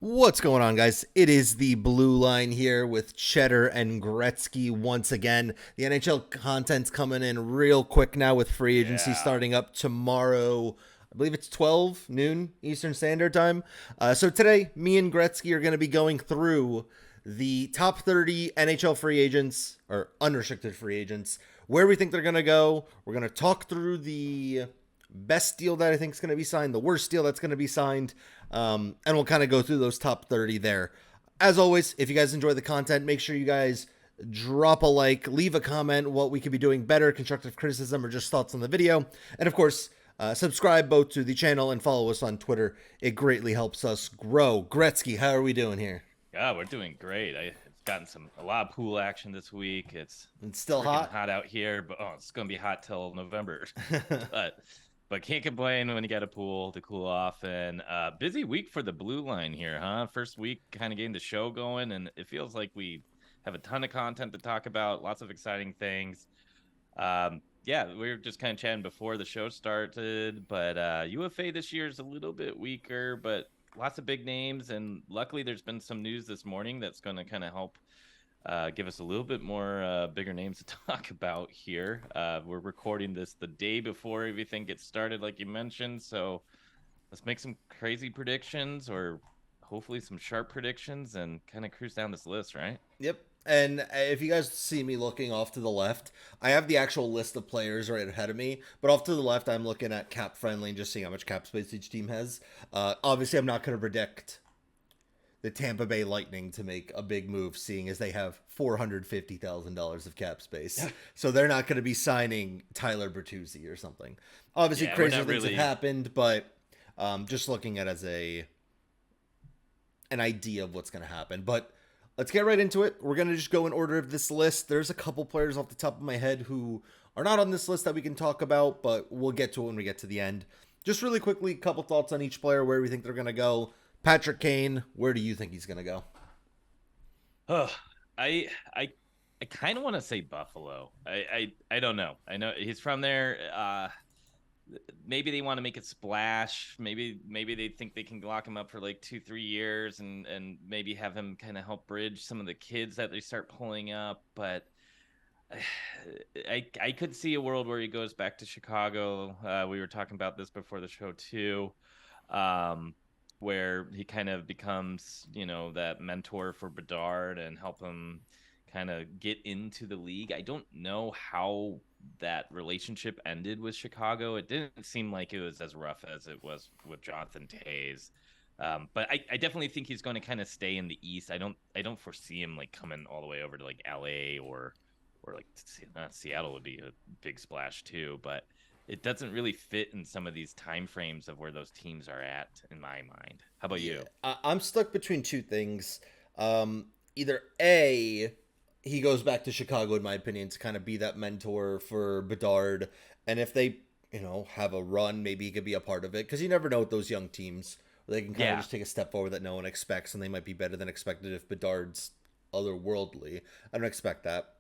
What's going on, guys? It is the Blue Line here with Cheddar and Gretzky once again. The NHL content's coming in real quick now with free agency Yeah. starting up tomorrow. I believe it's 12 noon Eastern Standard Time. So today, me and Gretzky are going to be going through the top 30 NHL free agents or unrestricted free agents, where we think they're going to go. We're going to talk through the best deal that I think is going to be signed, the worst deal that's going to be signed, and we'll kind of go through those top 30 there. As always, if you guys enjoy the content, make sure you guys drop a like, leave a comment, what we could be doing better, constructive criticism, or just thoughts on the video. And of course, subscribe both to the channel and follow us on Twitter. It greatly helps us grow. Gretzky, how are we doing here? Yeah, we're doing great. It's gotten a lot of pool action this week. It's It's still freaking hot. hot out here, but it's gonna be hot till November. but but can't complain when you got a pool to cool off. And busy week for the blue line here, huh? First week kind of getting the show going, and it feels like we have a ton of content to talk about, lots of exciting things. Yeah, we were just kind of chatting before the show started, but UFA this year is a little bit weaker, but lots of big names, and luckily there's been some news this morning that's going to kind of help give us a little bit more bigger names to talk about here. We're recording this the day before everything gets started, like you mentioned, so let's make some crazy predictions or hopefully some sharp predictions and kind of cruise down this list, right? Yep. And if you guys see me looking off to the left, I have the actual list of players right ahead of me. But off to the left, I'm looking at cap friendly and just seeing how much cap space each team has. Obviously, I'm not going to predict the Tampa Bay Lightning to make a big move, seeing as they have $450,000 of cap space. So they're not going to be signing Tyler Bertuzzi or something. Obviously, Yeah, we're crazier not things have really. happened, but just looking at it as an idea of what's going to happen. But let's get right into it. We're going to just go in order of this list. There's a couple players off the top of my head who are not on this list that we can talk about, but we'll get to it when we get to the end. Just really quickly, a couple thoughts on each player, where we think they're going to go. Patrick Kane, where do you think he's going to go? Oh, I I I kind of want to say Buffalo. I don't know. I know he's from there. Maybe they want to make a splash. Maybe they think they can lock him up for like 2 3 years and maybe have him kind of help bridge some of the kids that they start pulling up. But I could see a world where he goes back to Chicago. We were talking about this before the show too. Um, where he kind of becomes, that mentor for Bedard and help him kind of get into the league. I don't know how that relationship ended with Chicago. It didn't seem like it was as rough as it was with Jonathan Tays. But I definitely think he's going to kind of stay in the East. I don't foresee him like coming all the way over to like LA or like Seattle would be a big splash too, but it doesn't really fit in some of these time frames of where those teams are at in my mind. How about Yeah, you? I'm stuck between two things. Either A, he goes back to Chicago, in my opinion, to kind of be that mentor for Bedard, and if they, have a run, maybe he could be a part of it, because you never know with those young teams. They can kind of Yeah. just take a step forward that no one expects, and they might be better than expected if Bedard's otherworldly. I don't expect that.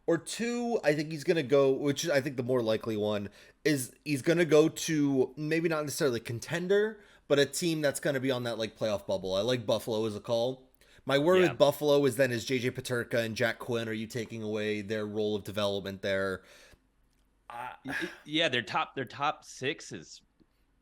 Or two, I think he's going to go, which I think the more likely one, is he's going to go to maybe not necessarily contender, but a team that's going to be on that like playoff bubble. I like Buffalo as a call. My worry Yeah. with Buffalo is then is JJ Paterka and Jack Quinn, are you taking away their role of development there? Uh, Yeah, their top 6 is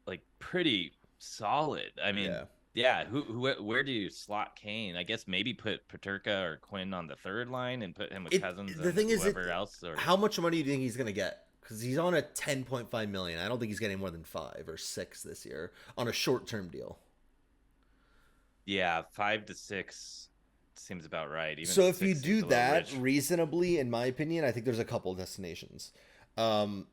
like pretty solid. I mean, yeah. yeah, where do you slot Kane? I guess maybe put Paterka or Quinn on the third line and put him with Cousins The and thing is, whoever else or how much money do you think he's going to get? Because he's on a 10.5 million. I don't think he's getting more than 5 or 6 this year on a short term deal. yeah, 5 to 6 seems about right. Even So if you 6 seems do a little that rich. reasonably, in my opinion, I think there's a couple of destinations. Um,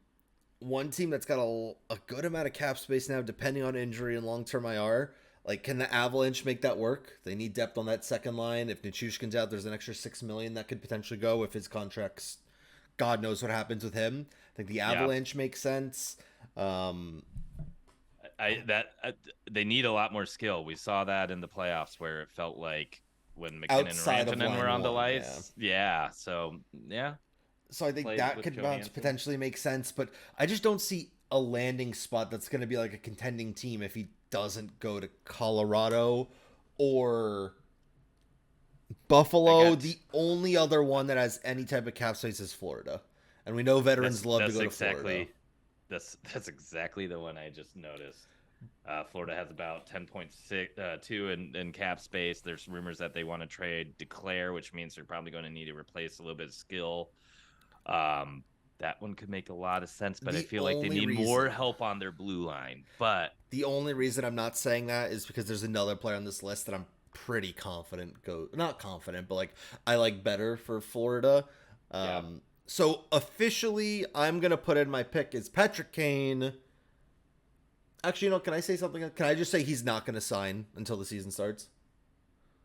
One team that's got a good amount of cap space now, depending on injury and long term IR. Like, can the Avalanche make that work? They need depth on that second line. If Nichushkin's out, there's an extra 6 million that could potentially go if his contract's. God knows what happens with him. I think the Yeah. Avalanche makes sense. Um, I that they need a lot more skill. We saw that in the playoffs where it felt like when McKinnon and Outside of Rantanen were line on the one, yeah. lights. Yeah, so yeah, So I think play that with could Johansson. potentially make sense, but I just don't see a landing spot that's going to be like a contending team if he doesn't go to Colorado or I Buffalo. got The only other one that has any type of cap space is Florida. And we know veterans love to that's go to Florida. exactly that's exactly the one I just noticed. Florida has about 10.2 in cap space. There's rumors that they want to trade Declare, which means they're probably going to need to replace a little bit of skill. That one could make a lot of sense, but I The feel like they only need more reason help on their blue line. But the only reason I'm not saying that is because there's another player on this list that I'm pretty confident not confident, but like I like better for Florida. yeah, So officially I'm gonna put in my pick is Patrick Kane. Actually, can I say something? Can I just say he's not gonna sign until the season starts?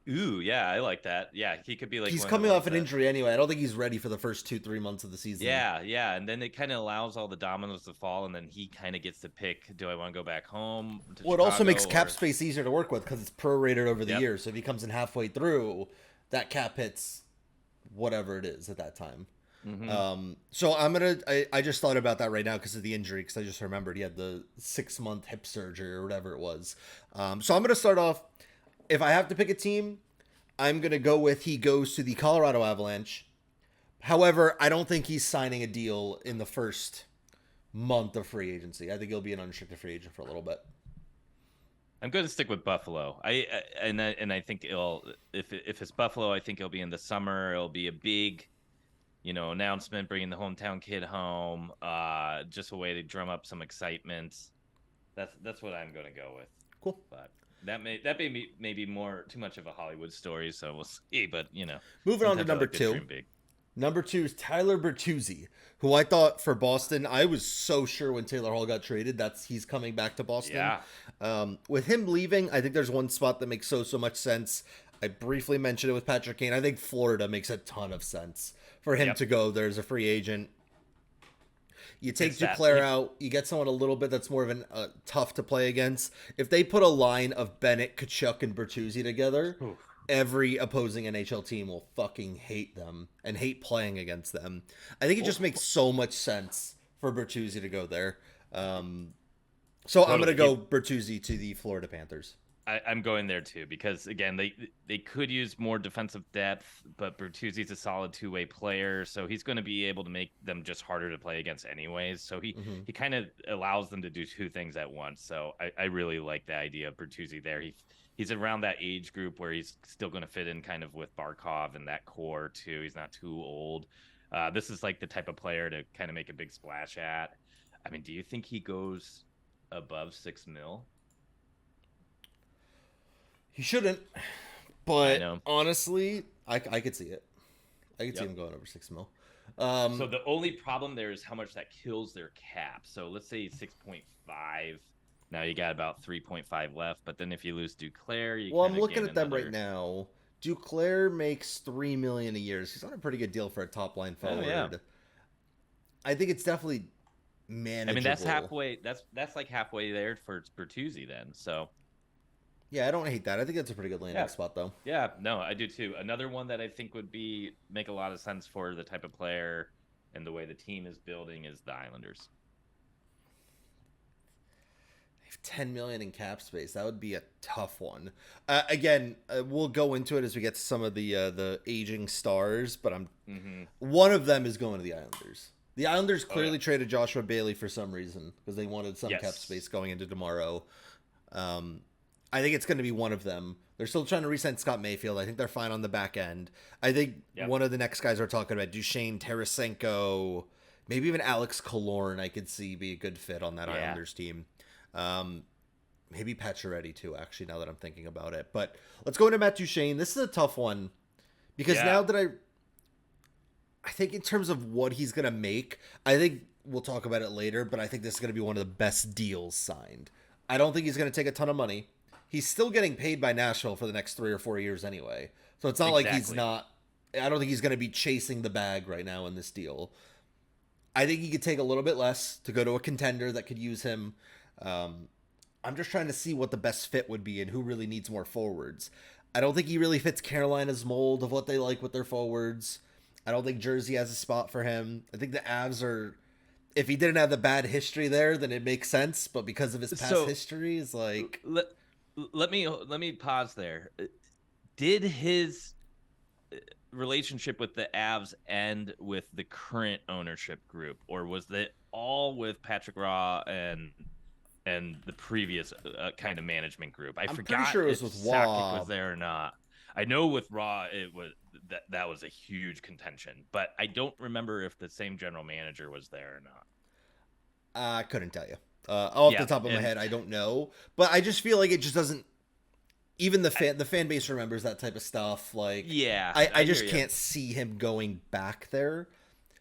ooh, yeah, I like that. Yeah, he could be like He's one of the coming ones off an that. injury anyway. I don't think he's ready for the first 2-3 months of the season. Yeah, yeah, and then it kind of allows all the dominoes to fall, and then he kind of gets to pick: do I want to go back home to Well, it also Chicago makes cap or? space easier to work with because it's prorated over the Yep. year. So if he comes in halfway through, that cap hits whatever it is at that time. Mm-hmm. So I just thought about that right now because of the injury, because I just remembered he had the 6-month hip surgery or whatever it was. So I'm gonna start off. If I have to pick a team, I'm gonna go with he goes to the Colorado Avalanche. However, I don't think he's signing a deal in the first month of free agency. I think he'll be an unrestricted free agent for a little bit. I'm going to stick with Buffalo. And I think it'll if it's Buffalo, I think it'll be in the summer. It'll be a big, announcement, bringing the hometown kid home. Just a way to drum up some excitement. That's what I'm going to go with. Cool. But that may be maybe more too much of a Hollywood story, so we'll see. But Moving on to sometimes I number like to two. dream big. Number 2 is Tyler Bertuzzi, who I thought for Boston, I was so sure when Taylor Hall got traded he's coming back to Boston. Yeah. With him leaving, I think there's one spot that makes so much sense. I briefly mentioned it with Patrick Kane. I think Florida makes a ton of sense for him Yep. to go there as a free agent. You take It's that. Duclair out, you get someone a little bit that's more of an tough to play against. If they put a line of Bennett, Kachuk, and Bertuzzi together, Oof. every opposing NHL team will fucking hate them and hate playing against them. I think it just makes so much sense for Bertuzzi to go there. So I'm going to go Bertuzzi to the Florida Panthers. I'm going there too because again they could use more defensive depth, but Bertuzzi's a solid two-way player, so he's going to be able to make them just harder to play against anyways. So he kind of allows them to do two things at once. So I really like the idea of Bertuzzi there. He's around that age group where he's still going to fit in kind of with Barkov and that core too. He's not too old. This is like the type of player to kind of make a big splash at. I mean, do you think he goes above $6 million? He shouldn't, I but know. honestly, I could see it. I could see him going over $6 million. So the only problem there is how much that kills their cap. So let's say 6.5. Now you got about 3.5 left, but then if you lose Duclair, I'm looking at them right now. Duclair makes $3 million a year. So he's on a pretty good deal for a top line forward. Oh, yeah. I think it's definitely manageable. I mean, that's halfway. That's like halfway there for Bertuzzi then. So yeah, I don't hate that. I think that's a pretty good landing spot, though. yeah, no, I do too. Another one that I think would make a lot of sense for the type of player and the way the team is building is the Islanders. They have $10 million in cap space. That would be a tough one. Again, we'll go into it as we get to some of the aging stars, but one of them is going to the Islanders. The Islanders clearly traded Joshua Bailey for some reason because they wanted some cap space going into tomorrow. I think it's going to be one of them. They're still trying to re-sign Scott Mayfield. I think they're fine on the back end. I think one of the next guys we're talking about, Duchesne, Tarasenko, maybe even Alex Killorn, I could see be a good fit on that Islanders team. Maybe Pacioretty too, actually, now that I'm thinking about it. But let's go into Matt Duchesne. This is a tough one because now that I think in terms of what he's going to make, I think we'll talk about it later, but I think this is going to be one of the best deals signed. I don't think he's going to take a ton of money. He's still getting paid by Nashville for the next 3 or 4 years anyway. So it's not like he's not... I don't think he's going to be chasing the bag right now in this deal. I think he could take a little bit less to go to a contender that could use him. I'm just trying to see what the best fit would be and who really needs more forwards. I don't think he really fits Carolina's mold of what they like with their forwards. I don't think Jersey has a spot for him. I think the Avs are... If he didn't have the bad history there, then it makes sense. But because of his past history, it's like... let me pause there. Did his relationship with the Avs end with the current ownership group, or was that all with Patrick Raw and the previous kind of management group? I I'm pretty forgot sure it was if with Sakic was Wob. there or not. I know with Raw it was that was a huge contention, but I don't remember if the same general manager was there or not. I couldn't tell you. Off the Yeah, top of my and head, I don't know. But I just feel like it just doesn't. Even the fan base remembers that type of stuff. Like yeah, I I hear just you. can't see him going back there.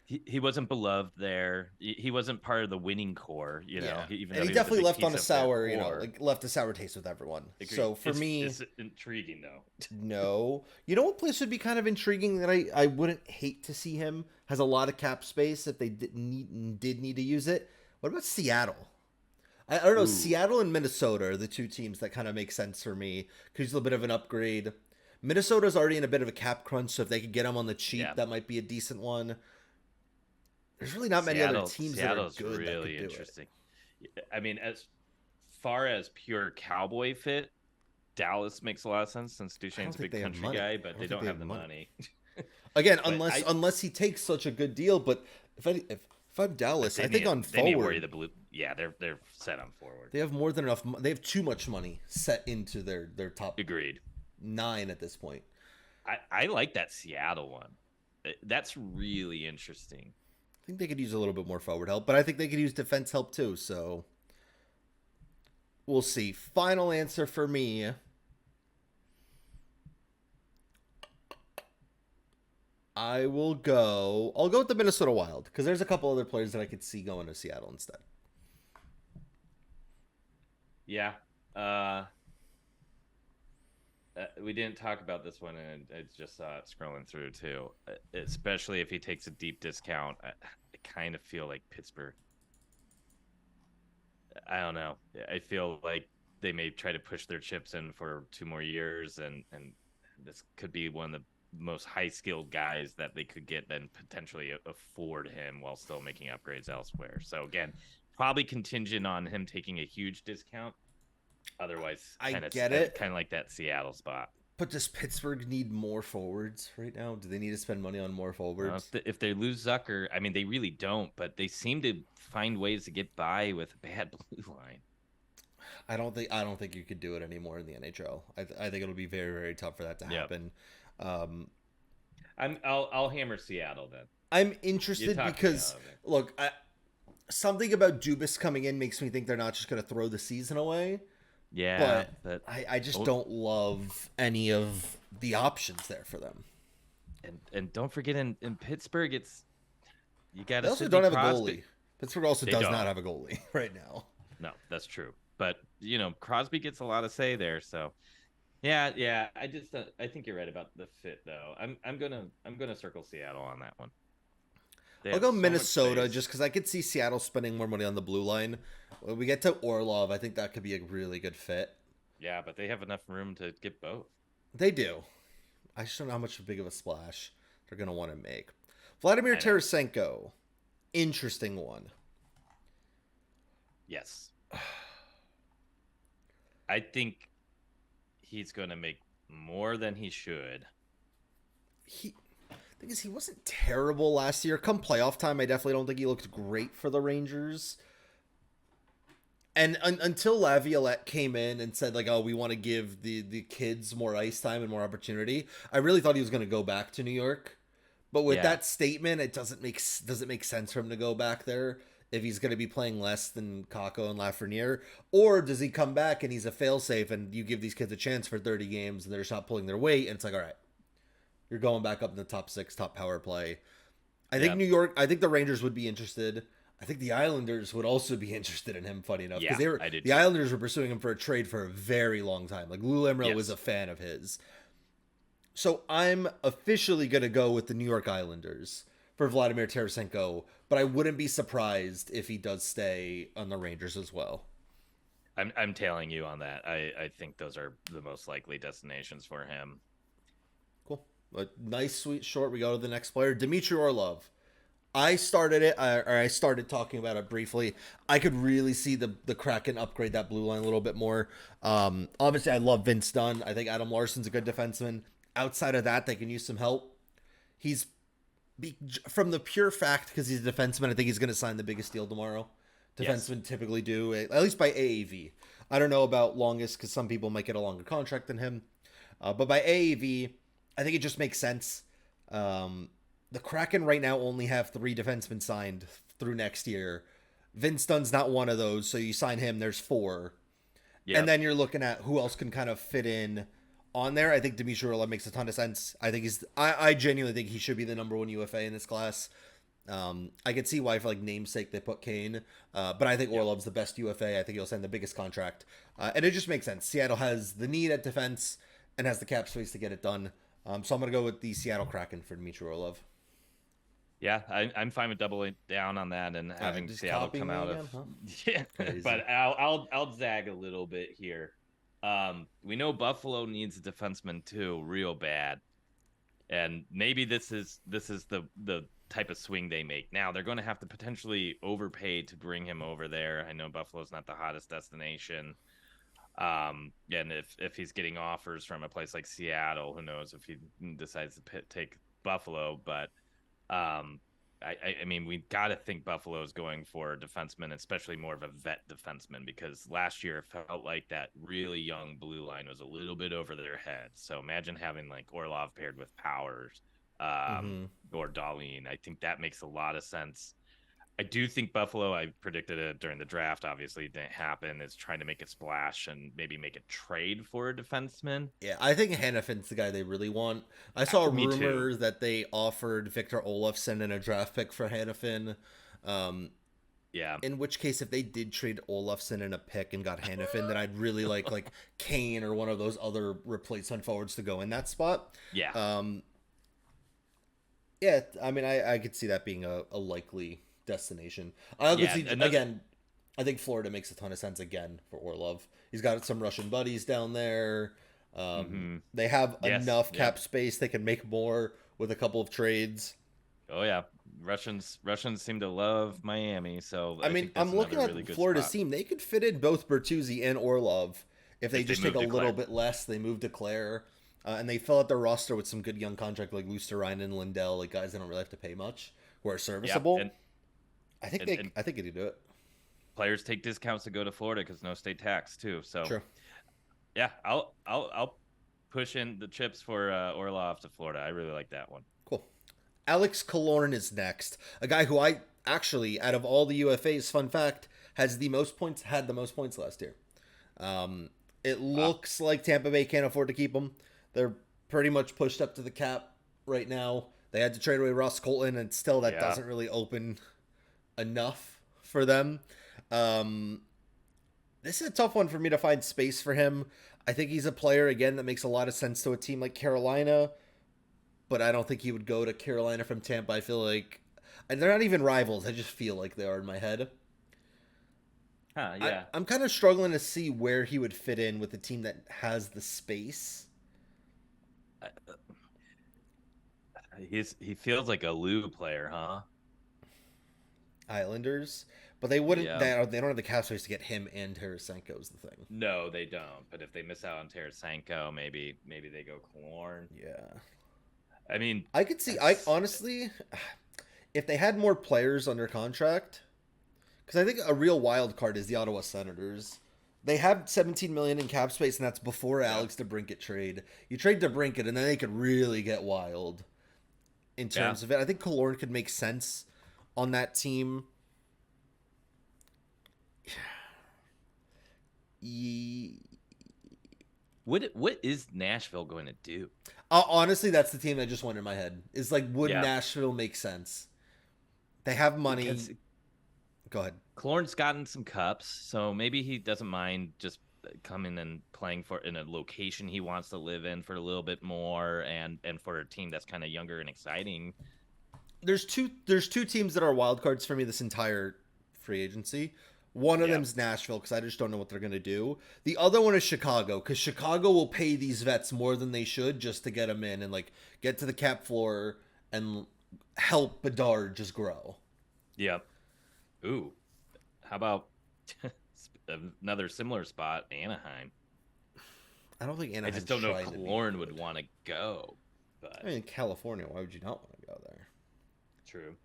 He wasn't beloved there. He wasn't part of the winning core, Yeah, even and though he he was a definitely big left on piece a of their sour, core. like left a sour taste with everyone. Agreed. So for me, It's intriguing though. no. You know what place would be kind of intriguing that I wouldn't hate to see him, has a lot of cap space if they did need to use it. What about Seattle? I don't know. Ooh, Seattle and Minnesota are the two teams that kind of make sense for me because he's a little bit of an upgrade. Minnesota's already in a bit of a cap crunch, so if they could get him on the cheap, yeah. that might be a decent one. There's really not many other teams that are Seattle's good that could really do it. interesting. I mean, as far as pure cowboy fit, Dallas makes a lot of sense since I don't Duchene's a think big they have country money. guy, I but don't they think don't they have have the money. money. Again, But unless he takes such a good deal, but if I'm but Dallas, I they think need on they need to worry forward the blue. Yeah, they're set on forward. they have more than enough. They have too much money set into their top Agreed. nine at this point. I like that Seattle one. That's really interesting. I think they could use a little bit more forward help, but I think they could use defense help too. So we'll see. Final answer for me. I'll go with the Minnesota Wild because there's a couple other players that I could see going to Seattle instead. Yeah. We didn't talk about this one, and I just saw it scrolling through too. Especially if he takes a deep discount, I kind of feel like Pittsburgh. I don't know. I feel like they may try to push their chips in for 2 more years, and this could be one of the most high skilled guys that they could get, then potentially afford him while still making upgrades elsewhere. So again, probably contingent on him taking a huge discount. Otherwise, I kind of get it, kind of like that Seattle spot. but does Pittsburgh need more forwards right now? Do they need to spend money on more forwards? If they lose Zucker, I mean, they really don't, but they seem to find ways to get by with a bad blue line. I don't think you could do it anymore in the NHL. I think it'll be very very tough for that to Yep. happen. Um, I'll hammer Seattle then. I'm You interested talked me out because of it. look, something about Dubas coming in makes me think they're not just going to throw the season away. Yeah, But but I just oh, don't love any of the options there for them. and don't forget in Pittsburgh, it's you got They a also Sidney don't have a Crosby. goalie. Pittsburgh also They does not don't. have a goalie right now. No, that's true. But Crosby gets a lot of say there. So yeah. I just I think you're right about the fit though. I'm gonna circle Seattle on that one. They I'll have go so much Minnesota space. just because I could see Seattle spending more money on the blue line. When we get to Orlov, I think that could be a really good fit. Yeah, but they have enough room to get both. They do. I just don't know how much big of a splash they're going to want to make. Vladimir I know. Tarasenko, interesting one. Yes. I think he's going to make more than he should. He, thing is, he wasn't terrible last year. Come playoff time, I definitely don't think he looked great for the Rangers. And until Laviolette came in and said like, "Oh, we want to give the kids more ice time and more opportunity," I really thought he was going to go back to New York. But with Yeah. that statement, it doesn't make sense for him to go back there if he's going to be playing less than Kako and Lafreniere, or does he come back and he's a failsafe and you give these kids a chance for 30 games and they're just not pulling their weight and it's like, all right, you're going back up in the top six, top power play. I think Yeah. New York. I think the Rangers would be interested. I think the Islanders would also be interested in him. Funny enough, because Yeah, I did the too. Islanders were pursuing him for a trade for a very long time. Like Lou Lamoriello was a Yes. fan of his. So I'm officially gonna go with the New York Islanders for Vladimir Tarasenko, but I wouldn't be surprised if he does stay on the Rangers as well. I'm tailing you on that. I think those are the most likely destinations for him. Cool. A nice, sweet short. We go to the next player, Dmitry Orlov. I started it, or I started talking about it briefly. I could really see the Kraken upgrade that blue line a little bit more. Obviously, I love Vince Dunn. I think Adam Larson's a good defenseman. Outside of that, they can use some help. He's from the pure fact because he's a defenseman. I think he's going to sign the biggest deal tomorrow. Yes. Defensemen typically do, at least by AAV. I don't know about longest because some people might get a longer contract than him. But by AAV, I think it just makes sense. The Kraken right now only have 3 defensemen signed through next year. Vince Dunn's not one of those, so you sign him, there's 4. Yeah. And then you're looking at who else can kind of fit in on there. I think Dmitry Orlov makes a ton of sense. I think I genuinely think he should be the number 1 UFA in this class. I could see why for like namesake they put Kane, but I think Orlov's the best UFA. I think he'll sign the biggest contract, and it just makes sense. Seattle has the need at defense and has the cap space to get it done. So I'm gonna go with the Seattle Kraken for Dmitry Orlov. Yeah, I'm fine with doubling down on that and having just Seattle copying come me out again, of huh? yeah. Crazy. But I'll zag a little bit here. We know Buffalo needs a defenseman too, real bad, and maybe this is the type of swing they make. Now they're going to have to potentially overpay to bring him over there. I know Buffalo's not the hottest destination. And if he's getting offers from a place like Seattle, who knows if he decides to take Buffalo, but I mean, we got to think Buffalo's going for a defenseman, especially more of a vet defenseman, because last year it felt like that really young blue line was a little bit over their heads. So imagine having like Orlov paired with Powers or Darlene. I think that makes a lot of sense. I do think Buffalo, I predicted it during the draft, obviously it didn't happen, is trying to make a splash and maybe make a trade for a defenseman. Yeah, I think Hannafin's the guy they really want. I saw a Me rumor too. that they offered Victor Olofsson in a draft pick for Hannafin. Yeah. In which case, if they did trade Olofsson in a pick and got Hannafin, then I'd really like Kane or one of those other replacement forwards to go in that spot. Yeah. Yeah, I mean, I could see that being a likely destination. I could Yeah. see Another, again. I think Florida makes a ton of sense again for Orlov. He's got some Russian buddies down there. They have yes. enough Yeah. cap space; they can make more with a couple of trades. Oh yeah, Russians seem to love Miami, so I I mean, think that's I'm looking another at really good Florida's spot team. They could fit in both Bertuzzi and Orlov if they if they just take move a to little Claire. bit less. They move to Claire, and they fill out their roster with some good young contract like Luster, and Lindell, like guys they don't really have to pay much, who are Yeah, serviceable. and, I think and I think they do it. players take discounts to go to Florida because no state tax too. So Sure. yeah, I'll push in the chips for Orlov to Florida. I really like that one. Cool. Alex Killorn is next. A guy who I actually, out of all the UFAs, fun fact, has the most points, had the most points last year. It looks like Tampa Bay can't afford to keep him. They're pretty much pushed up to the cap right now. They had to trade away Ross Colton, and still that Yeah. doesn't really open enough for them. This is a tough one for me to find space for him. I think he's a player, again, that makes a lot of sense to a team like Carolina, but I don't think he would go to Carolina from Tampa. I feel like and they're not even rivals. I just feel like they are in my head. Huh, yeah. I'm kind of struggling to see where he would fit in with a team that has the space. He feels like a Lou player, huh? Islanders, but they wouldn't. Yeah. They don't have the cap space to get him and Tarasenko is the thing. No, they don't. But if they miss out on Tarasenko, maybe they go Killorn. Yeah, I mean, I could see. I honestly, if they had more players under contract, because I think a real wild card is the Ottawa Senators. They have 17 million in cap space, and that's before Alex DeBrincat trade. You trade DeBrincat, and then they could really get wild in terms of it. I think Killorn could make sense on that team. what is Nashville going to do? Honestly, that's the team that just went in my head. Is like, would Yeah. Nashville make sense? They have money. Because Go ahead. Killorn's gotten some cups, so maybe he doesn't mind just coming and playing for in a location he wants to live in for a little bit more, and for a team that's kind of younger and exciting. There's two teams that are wild cards for me this entire free agency. One of Yeah. them's Nashville because I just don't know what they're gonna do. The other one is Chicago because Chicago will pay these vets more than they should just to get them in and like get to the cap floor and help Bedard just grow. Yep. Ooh, how about another similar spot, Anaheim? I don't think I just Anaheim's don't know if trying to be Killorn would good. want to go, but I mean, California. Why would you not want to go there? true,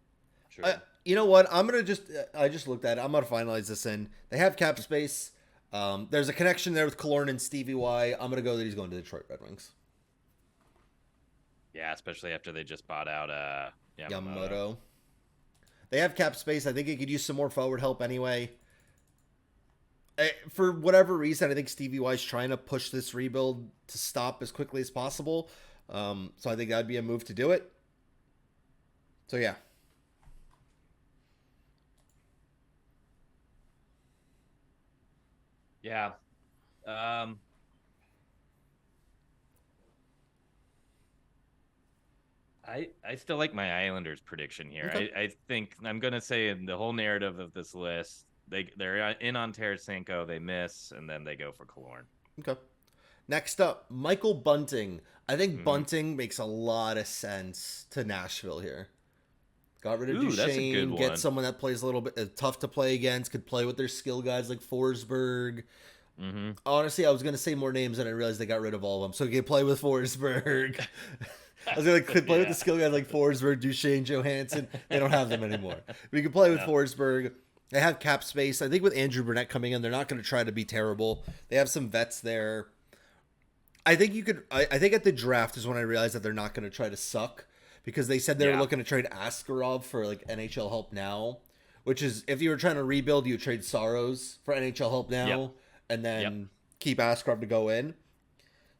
true. You know what? I just looked at it. I'm gonna finalize this in. They have cap space. There's a connection there with Killorn and Stevie Y. I'm gonna go that he's going to Detroit Red Wings. Yeah, especially after they just bought out Yamamoto. Yamamoto. They have cap space. I think he could use some more forward help anyway. For whatever reason, I think Stevie Y is trying to push this rebuild to stop as quickly as possible. So I think that'd be a move to do it. So yeah. Yeah. Um, I still like my Islanders prediction here. Okay. I think I'm gonna say in the whole narrative of this list, they're in on Tarasenko, they miss, and then they go for Killorn. Okay. Next up, Michael Bunting. I think Mm-hmm. Bunting makes a lot of sense to Nashville here. Got rid of Ooh, that's a good Duchesne, get one. someone that plays a little bit tough to play against, could play with their skill guys like Forsberg. Mm-hmm. Honestly, I was going to say more names and I realized they got rid of all of them. So you can play with Forsberg. I was going to play with the Yeah. skill guys like Forsberg, Duchesne, Johansson. They don't have them anymore. We can play with No. Forsberg. They have cap space. I think with Andrew Burnett coming in, they're not going to try to be terrible. They have some vets there. I think you could. I think at the draft is when I realized that they're not going to try to suck because they said they were Yeah. looking to trade Askarov for like NHL help now, which is if you were trying to rebuild, you would trade Saros for NHL help now, Yep. and then Yep. keep Askarov to go in.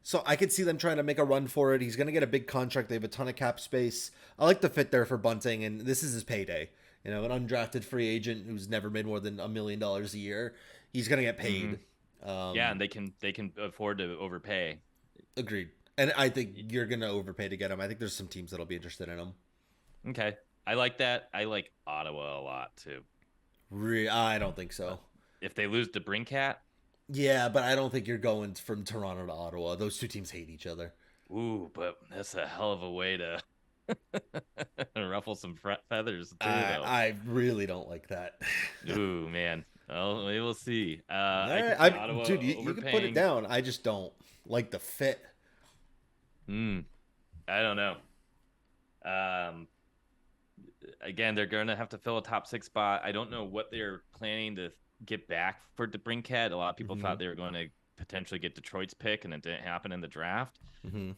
So I could see them trying to make a run for it. He's going to get a big contract. They have a ton of cap space. I like the fit there for Bunting, and this is his payday. You know, an undrafted free agent who's never made more than $1 million a year. He's going to get paid. Yeah, and they can afford to overpay. Agreed. And I think you're going to overpay to get him. I think there's some teams that'll be interested in him. Okay. I like that. I like Ottawa a lot too. I don't think so. If they lose to Brinkat, Yeah, but I don't think you're going from Toronto to Ottawa. Those two teams hate each other. ooh, but that's a hell of a way to ruffle some feathers too, though. I really don't like that. Ooh, man. Well, we will see. All I right, can see Ottawa dude, you can put it overpaying. down. I just don't like the fit. I don't know. Um, Again, they're going to have to fill a top six spot. I don't know what they're planning to get back for DeBrincat. A lot of people thought they were going to potentially get Detroit's pick, and it didn't happen in the draft. Mm-hmm.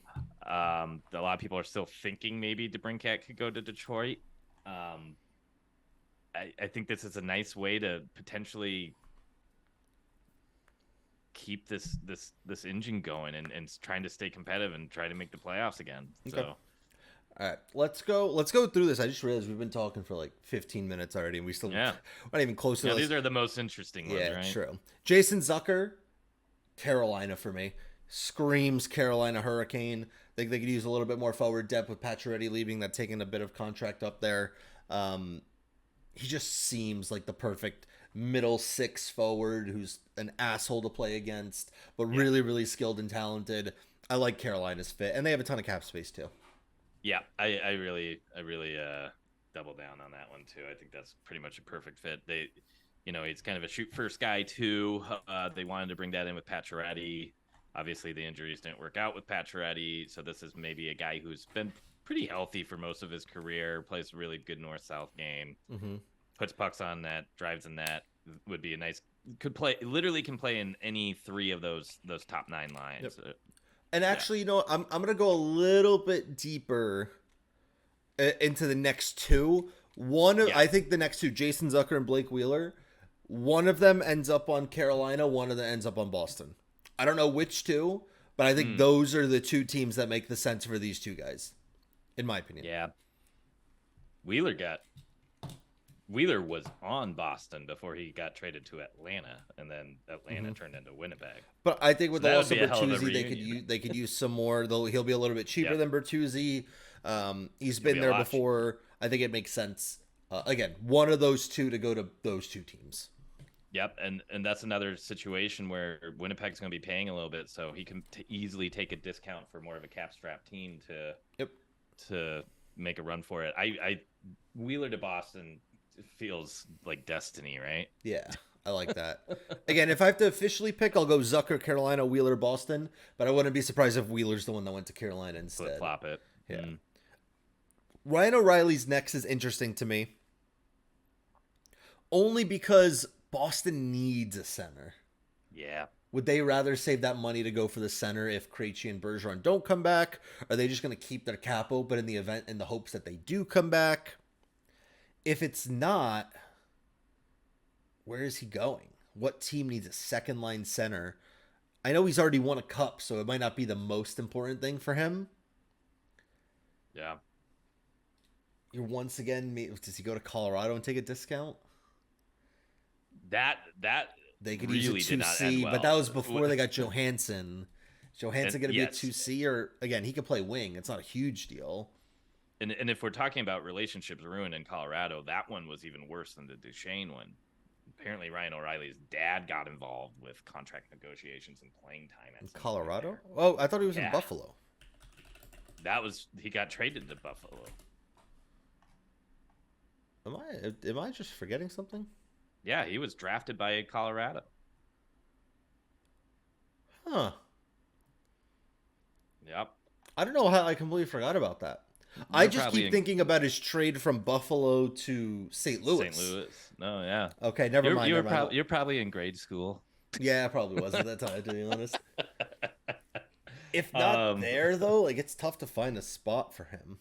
A lot of people are still thinking maybe DeBrincat could go to Detroit. I think this is a nice way to potentially keep this engine going and trying to stay competitive and try to make the playoffs again. Okay. So All right, let's go through this. I just realized we've been talking for like 15 minutes already, and we're not even close to yeah, this. these are the most interesting ones, Yeah, right? true. Jason Zucker, Carolina for me. Screams Carolina Hurricane. Think they could use a little bit more forward depth with Pacioretty leaving, that taking a bit of contract up there. He just seems like the perfect middle six forward who's an asshole to play against, but really, really skilled and talented. I like Carolina's fit, and they have a ton of cap space too. Yeah, I really double down on that one too. I think that's pretty much a perfect fit. He's kind of a shoot first guy too. They wanted to bring that in with Pacioretty. Obviously, the injuries didn't work out with Pacioretty, so this is maybe a guy who's been pretty healthy for most of his career. Plays a really good north-south game. Mm-hmm. Puts pucks on net, drives in net. Would be a nice. Could play. Literally can play in any three of those top nine lines. Yep. And actually, you know, I'm gonna go a little bit deeper into the next two. I think the next two, Jason Zucker and Blake Wheeler, one of them ends up on Carolina, one of them ends up on Boston. I don't know which two, but I think those are the two teams that make the sense for these two guys, in my opinion. Yeah. Wheeler was on Boston before he got traded to Atlanta, and then Atlanta turned into Winnipeg. But I think with So the that loss would of be a hell of a Bertuzzi, they could use some more. Though he'll be a little bit cheaper Yep. than Bertuzzi. He's He'll been be a there lot before. I think it makes sense. Again, one of those two to go to those two teams. Yep, and that's another situation where Winnipeg's going to be paying a little bit, so he can easily take a discount for more of a cap strap team to make a run for it. I Wheeler to Boston feels like destiny, right? Yeah, I like that. Again, if I have to officially pick, I'll go Zucker, Carolina, Wheeler, Boston. But I wouldn't be surprised if Wheeler's the one that went to Carolina Flip instead. flop it. Yeah. Mm. Ryan O'Reilly's next is interesting to me. Only because Boston needs a center. Yeah. Would they rather save that money to go for the center if Krejci and Bergeron don't come back? Are they just going to keep their cap open in the event in the hopes that they do come back? If it's not, where is he going? What team needs a second line center? I know he's already won a cup, so it might not be the most important thing for him. Yeah. You're once again, does he go to Colorado and take a discount? That They could really use a did not end 2C, well. but that was before they got Johansson. Johansson going to be a yes. 2C, or again, he could play wing. It's not a huge deal. And if we're talking about relationships ruined in Colorado, that one was even worse than the Duchesne one. Apparently, Ryan O'Reilly's dad got involved with contract negotiations and playing time in Colorado. Oh, I thought he was in Buffalo. He got traded to Buffalo. Am I just forgetting something? Yeah, he was drafted by Colorado. Huh. Yep. I don't know how I completely forgot about that. I just keep thinking about his trade from Buffalo to St. Louis. St. Louis. No, yeah. Okay, never mind. You're probably in grade school. Yeah, I probably was at that time, to be honest. If not there, though, like it's tough to find a spot for him.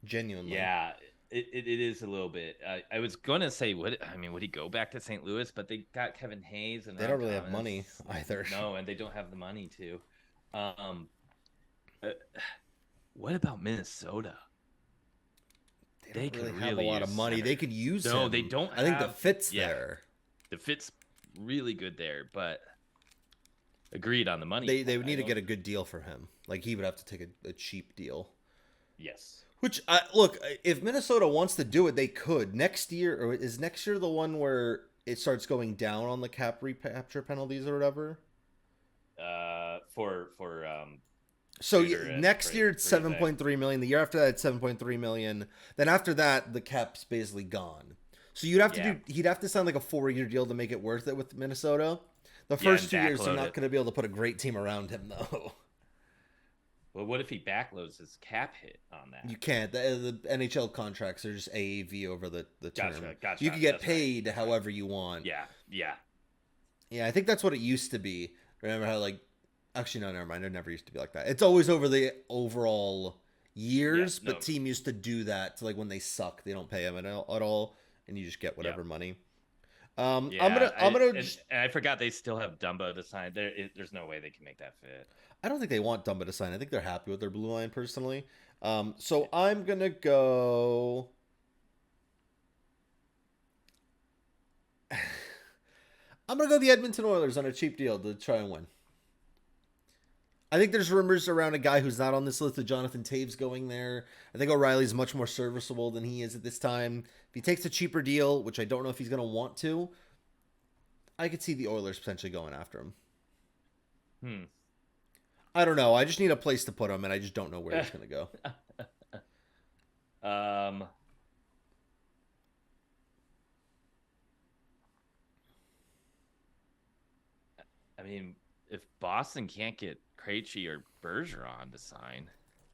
Genuinely. Yeah, it is a little bit. I was going to say, would he go back to St. Louis? But they got Kevin Hayes, and they don't really have money either. No, and they don't have the money to. What about Minnesota? They don't really have a lot of money. Center. They could use him. No, they don't. I think the fit's there. The fit's really good there, but agreed on the money. They would need to get a good deal for him. Like he would have to take a cheap deal. Yes. Which look, if Minnesota wants to do it, they could next year. Or is next year the one where it starts going down on the cap recapture penalties or whatever? So next year it's 7.3 million. The year after that it's 7.3 million. Then after that the cap's basically gone. So you'd have to he'd have to sign like a 4-year deal to make it worth it with Minnesota. The first 2 years they're not going to be able to put a great team around him though. Well, what if he backloads his cap hit on that? You can't. The NHL contracts are just AAV over the term. Gotcha. You can get paid however you want. Yeah. I think that's what it used to be. Remember how actually, no, never mind. It never used to be like that. It's always over the overall years, but team used to do that to when they suck. They don't pay them at all, and you just get whatever money. I'm gonna. And I forgot they still have Dumba to sign. There's no way they can make that fit. I don't think they want Dumba to sign. I think they're happy with their blue line personally. So I'm gonna go. I'm gonna go the Edmonton Oilers on a cheap deal to try and win. I think there's rumors around a guy who's not on this list of Jonathan Taves going there. I think O'Reilly's much more serviceable than he is at this time. If he takes a cheaper deal, which I don't know if he's going to want to, I could see the Oilers potentially going after him. I don't know. I just need a place to put him, and I just don't know where he's going to go. I mean, if Boston can't get Krejci or Bergeron to sign,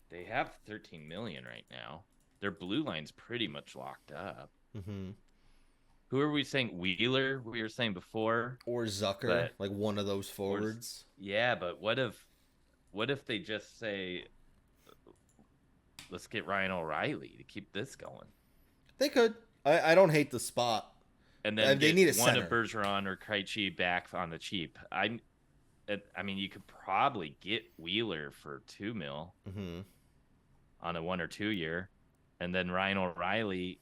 they have 13 million right now. Their blue line's pretty much locked up. Mm-hmm. Who are we saying? Wheeler, we were saying before, or Zucker, like one of those forwards. But what if they just say, let's get Ryan O'Reilly to keep this going? They could. I don't hate the spot. And then they need a one center. of Bergeron or Krejci back on the cheap. I mean, you could probably get Wheeler for $2 million on a 1 or 2 year, and then Ryan O'Reilly.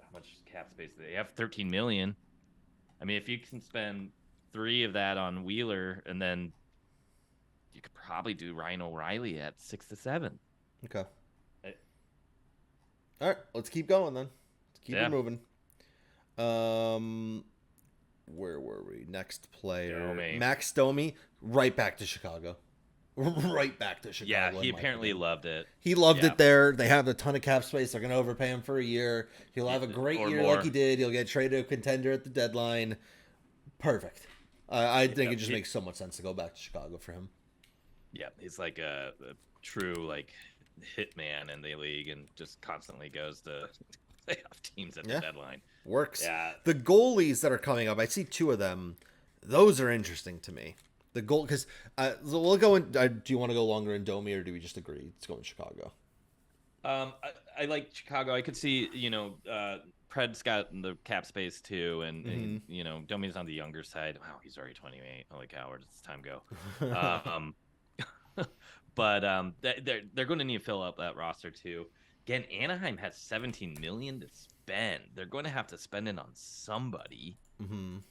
How much cap space do they have? 13 million. I mean, if you can spend 3 of that on Wheeler, and then you could probably do Ryan O'Reilly at 6 to 7. Okay. All right, let's keep going then. Let's keep it moving. Where were we? Next player. Domi. Max Domi, right back to Chicago. right back to Chicago. Yeah, he in my apparently opinion. loved it. He loved Yeah, it there. They have a ton of cap space. They're going to overpay him for a year. He'll have a great or year like more. he did. He'll get traded to a contender at the deadline. Perfect. I think Yeah, it just makes so much sense to go back to Chicago for him. yeah, he's like a true like hitman in the league, and just constantly goes to playoff teams at the Yeah, deadline. works. Yeah. The goalies that are coming up, I see two of them. Those are interesting to me. The goal, because so we'll go in. Do you want to go longer in Domi, or do we just agree it's going to Chicago? I like Chicago. I could see, Pred's got the cap space too, and Domi's on the younger side. Wow, he's already 28. Holy cow, where does this time go? Um, but they're going to need to fill up that roster too. Again, Anaheim has 17 million to spend. They're going to have to spend it on somebody.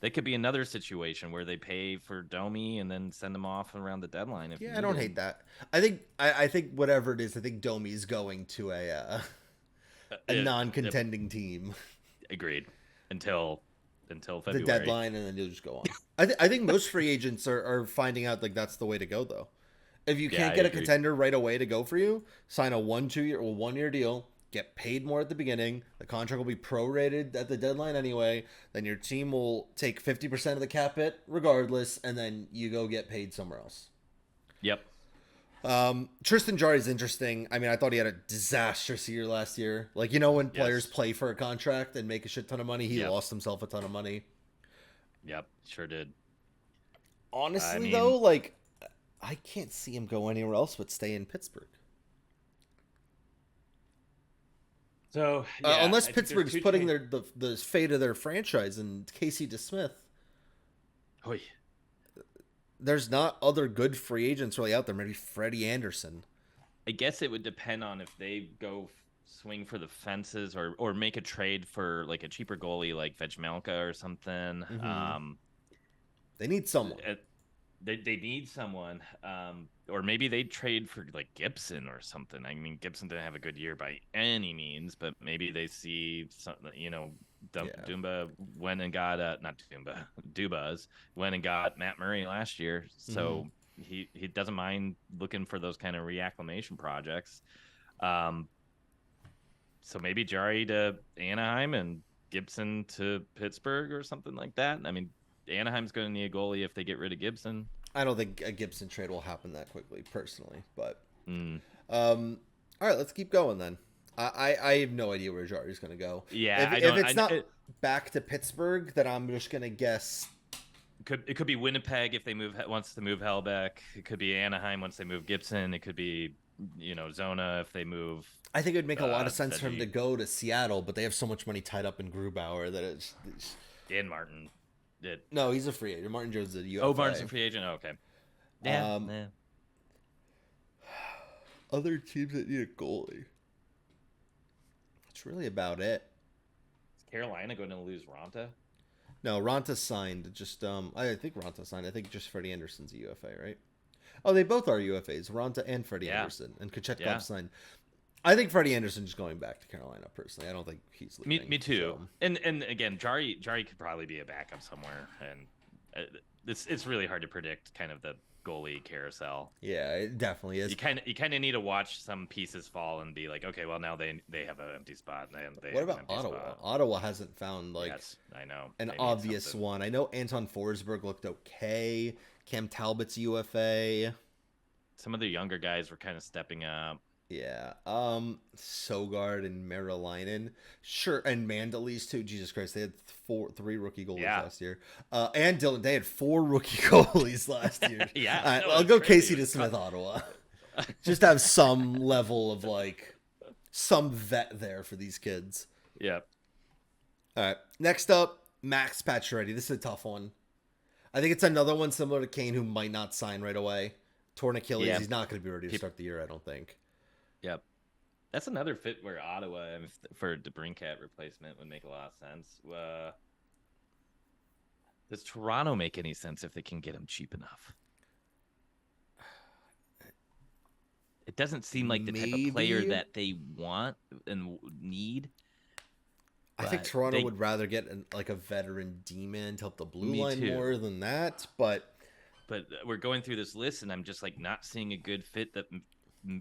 That could be another situation where they pay for Domi and then send him off around the deadline. If Yeah, I don't hate that. I think whatever it is, I think Domi's going to a non-contending team. Agreed. Until February. The deadline, and then you'll just go on. I think most free agents are finding out like that's the way to go though. If you can't get a contender right away to go for you, sign a 1-year deal. Get paid more at the beginning. The contract will be prorated at the deadline anyway. Then your team will take 50% of the cap hit regardless, and then you go get paid somewhere else. Yep. Tristan Jarry is interesting. I mean, I thought he had a disastrous year last year. Like, when players play for a contract and make a shit ton of money, he lost himself a ton of money. Yep, sure did. Honestly, though, like, I can't see him go anywhere else but stay in Pittsburgh. So unless Pittsburgh's putting the fate of their franchise in Casey DeSmith, there's not other good free agents really out there. Maybe Freddie Anderson. I guess it would depend on if they go swing for the fences or make a trade for like a cheaper goalie like Vejmelka or something. They need someone. They need someone, or maybe they trade for like Gibson or something. I mean, Gibson didn't have a good year by any means, but maybe they see something. Dumba went and got not Dumba, Dubas went and got Matt Murray last year, so he doesn't mind looking for those kind of reacclimation projects. So maybe Jarry to Anaheim and Gibson to Pittsburgh or something like that. I mean, Anaheim's going to need a goalie if they get rid of Gibson. I don't think a Gibson trade will happen that quickly, personally. But all right, let's keep going then. I have no idea where Jarry's going to go. Yeah, if it's not back to Pittsburgh, then I'm just going to guess. It could be Winnipeg if they wants to move Hellbeck. It could be Anaheim once they move Gibson. It could be Zona if they move. I think it would make a lot of sense for him to go to Seattle, but they have so much money tied up in Grubauer that it's Dan Martin. No, he's a free agent. Martin Jones is a UFA. Oh, Martin's a free agent. Oh, okay. Yeah. Other teams that need a goalie. That's really about it. Is Carolina going to lose Ronta? No, Ronta signed. Just I think Ronta signed. I think just Freddie Anderson's a UFA, right? Oh, they both are UFAs. Ronta and Freddie Anderson, and Kochetkov signed. I think Freddie Anderson's going back to Carolina personally. I don't think he's leaving. Me too. So. And again, Jarry could probably be a backup somewhere, and it's really hard to predict kind of the goalie carousel. Yeah, it definitely is. You kind of need to watch some pieces fall and be like, okay, well now they have an empty spot. What about Ottawa? Spot. Ottawa hasn't found I know an obvious one. I know Anton Forsberg looked okay. Cam Talbot's UFA. Some of the younger guys were kind of stepping up. Yeah. Sogard and Marilainen. Sure. And Mandalese too. Jesus Christ. They had 3 rookie goalies last year. And Dylan, they had 4 rookie goalies last year. Yeah. I'll go Casey DeSmith, Ottawa. Just have some level of some vet there for these kids. Yeah. All right. Next up, Max Pacioretty. This is a tough one. I think it's another one similar to Kane who might not sign right away. Torn Achilles. Yeah. He's not going to be ready to start the year, I don't think. Yep. That's another fit where Ottawa for a DeBrincat replacement would make a lot of sense. Does Toronto make any sense if they can get him cheap enough? It doesn't seem like the type of player that they want and need. I think Toronto would rather get a veteran D-man to help the blue line more than that. But but we're going through this list, and I'm just like not seeing a good fit that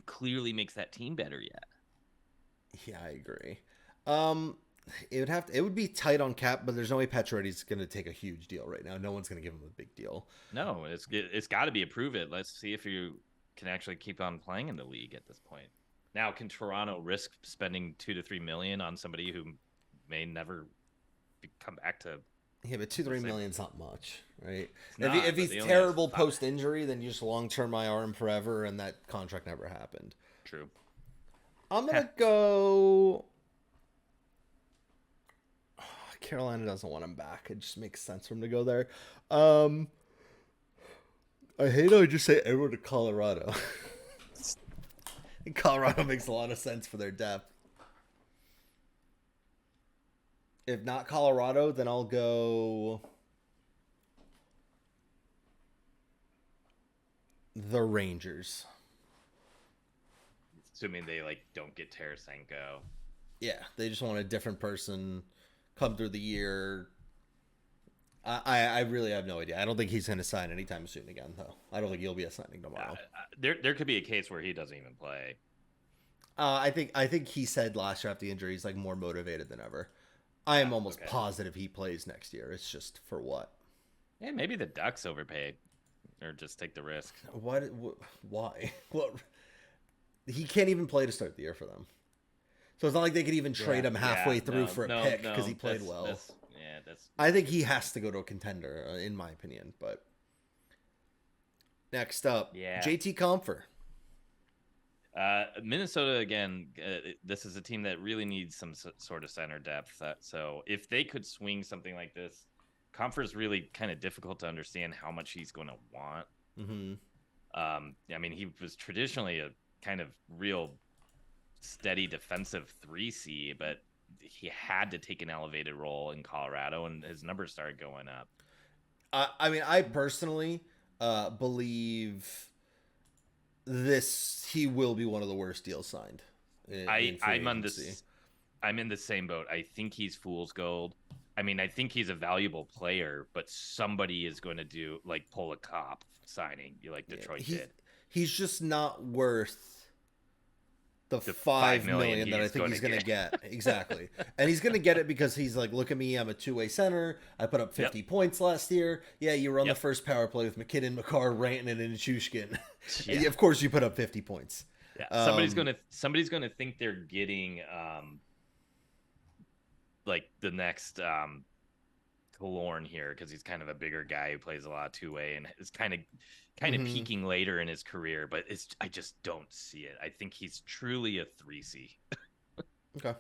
clearly makes that team better yet. Yeah, I agree. It would be tight on cap, but there's no way Pacioretty's going to take a huge deal right now. No one's going to give him a big deal. No, it's got to be a prove it. Let's see if you can actually keep on playing in the league at this point. Now, can Toronto risk spending $2 to $3 million on somebody who may never come back to? Yeah, but $2-3 million's not much, right? If he's terrible post injury, then you just long term IR him forever, and that contract never happened. True. I'm gonna go. Carolina doesn't want him back. It just makes sense for him to go there. I hate how I just say everyone to Colorado. Colorado makes a lot of sense for their depth. If not Colorado, then I'll go the Rangers. Assuming they don't get Tarasenko. Yeah, they just want a different person come through the year. I really have no idea. I don't think he's going to sign anytime soon again, though. I don't think he'll be signing tomorrow. There could be a case where he doesn't even play. I think he said last year after the injury he's more motivated than ever. I am almost positive he plays next year. It's just for what? Yeah, maybe the Ducks overpaid, or just take the risk. What? Why? What? He can't even play to start the year for them. So it's not like they could even trade him halfway through for a pick because he played well. I think he has to go to a contender, in my opinion. But next up, JT Compher. Minnesota, again, this is a team that really needs some sort of center depth. So if they could swing something like this, Compher's really kind of difficult to understand how much he's going to want. Mm-hmm. I mean, he was traditionally a kind of real steady defensive 3C, but he had to take an elevated role in Colorado, and his numbers started going up. I mean, I personally believe he will be one of the worst deals signed. I'm in the same boat. I think he's fool's gold. I mean, I think he's a valuable player, but somebody is going to pull a cop signing, like Detroit did. He's just not worth the $5 million that I think he's going to get. Exactly. And he's going to get it because he's like, look at me, I'm a two-way center. I put up 50 points last year. Yeah, you were on the first power play with McKinnon, McCarr, Rantanen, and Nichushkin. Yeah. Of course you put up 50 points. Yeah. Somebody's gonna think they're getting the next Killorn here, because he's kind of a bigger guy who plays a lot of two-way and is kind of peaking later in his career, but I just don't see it. I think he's truly a 3C. Okay.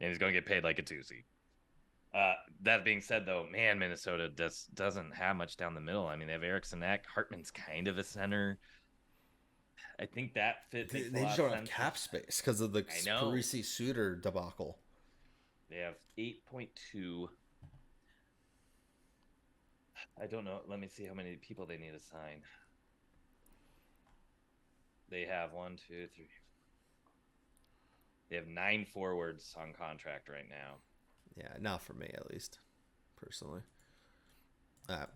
And he's going to get paid like a 2C. That being said, though, man, Minnesota doesn't have much down the middle. I mean, they have Eriksson Ek. Hartman's kind of a center. I think that fits. They just don't have cap space because of the Parisi Suter debacle. They have 8.2. I don't know. Let me see how many people they need to sign. They have 1, 2, 3. They have 9 forwards on contract right now. Yeah, not for me, at least, personally.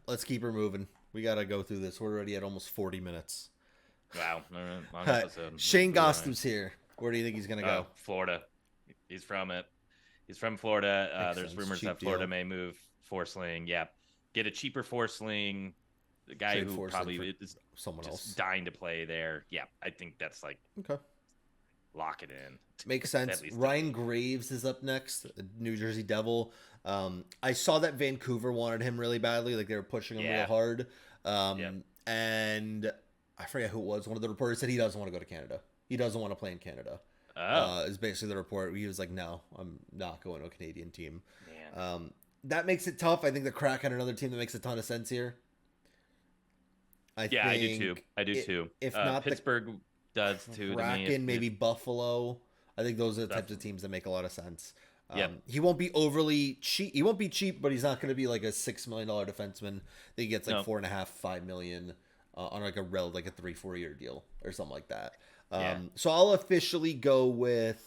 Let's keep her moving. We got to go through this. We're already at almost 40 minutes. Wow. Long episode. Shane Gostom's here. Where do you think he's going to go? Florida. He's from it. He's from Florida. There's rumors that Florida may move Forsling. Yeah. Get a cheaper Forsling. The guy who probably is someone else dying to play there. Yeah, I think that's okay. Lock it in. Makes sense. Ryan Graves is up next, New Jersey Devil. I saw that Vancouver wanted him really badly. They were pushing him real hard. And I forget who it was. One of the reporters said he doesn't want to go to Canada. He doesn't want to play in Canada. Is basically the report. He was like, no, I'm not going to a Canadian team. That makes it tough. I think the Crack on another team that makes a ton of sense here. I do too. If not, Pittsburgh does too. Kraken, maybe Buffalo. I think those are the types of teams that make a lot of sense. He won't be overly cheap. He won't be cheap, but he's not going to be like a $6 million defenseman. I think he gets $4.5, $5 million on like a 3-4 year deal or something like that. So I'll officially go with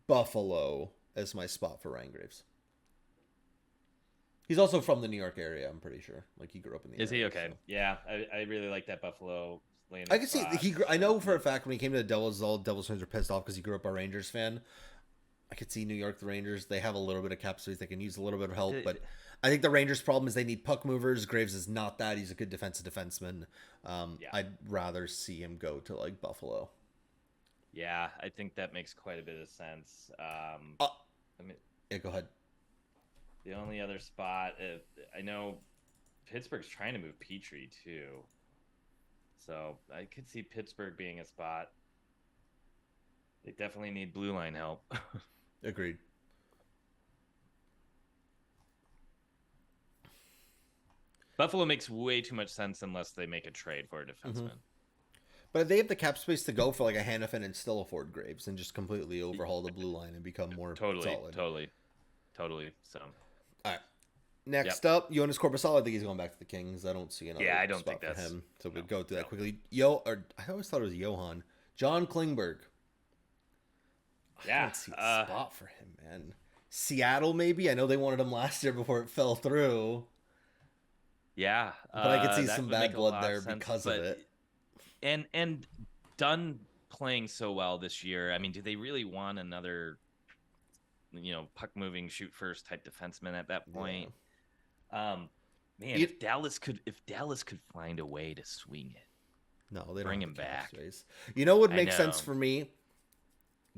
Buffalo as my spot for Ryan Graves. He's also from the New York area, I'm pretty sure. Like he grew up in the Is he area. okay? So. Yeah, I really like that Buffalo landing I can see spot. I know for a fact when he came to the Devils, all Devils fans are pissed off because he grew up a Rangers fan. I could see New York, the Rangers. They have a little bit of cap space. They can use a little bit of help, but I think the Rangers' problem is they need puck movers. Graves is not that. He's a good defensive defenseman. Yeah. I'd rather see him go to like Buffalo. Yeah, I think that makes quite a bit of sense. I mean, Yeah, go ahead. the only other spot, I know Pittsburgh's trying to move Petrie too, so I could see Pittsburgh being a spot. They definitely need blue line help. Agreed. Buffalo makes way too much sense unless they make a trade for a defenseman. Mm-hmm. But they have the cap space to go for like a Hannafin and still afford Graves and just completely overhaul the blue line and become more solid. Totally. So, all right. Next up, Jonas Corposalo. I think he's going back to the Kings. I don't see another I don't spot think for him. So we'll go through that quickly. I always thought it was Johan. John Klingberg. I don't see a spot for him, man. Seattle, maybe. I know they wanted him last year before it fell through. Yeah, but I could see some bad blood there because of it. And Dunn playing so well this year. I mean, do they really want another, puck moving, shoot first type defenseman at that point? Yeah. If Dallas could find a way to swing it, no, they don't bring him back. Space. You know what makes sense for me?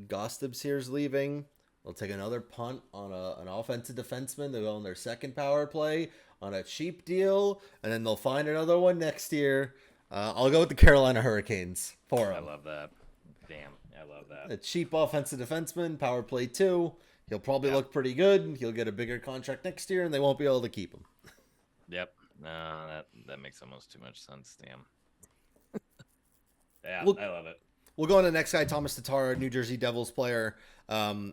Gostubs here's leaving. They'll take another punt on an offensive defenseman. They'll go on their second power play on a cheap deal, and then they'll find another one next year. I'll go with the Carolina Hurricanes for him. I love that. Damn, I love that. A cheap offensive defenseman, power play 2. He'll probably look pretty good. He'll get a bigger contract next year, and they won't be able to keep him. Yep. That makes almost too much sense. Damn. I love it. We'll go on to the next guy, Thomas Tatar, New Jersey Devils player. I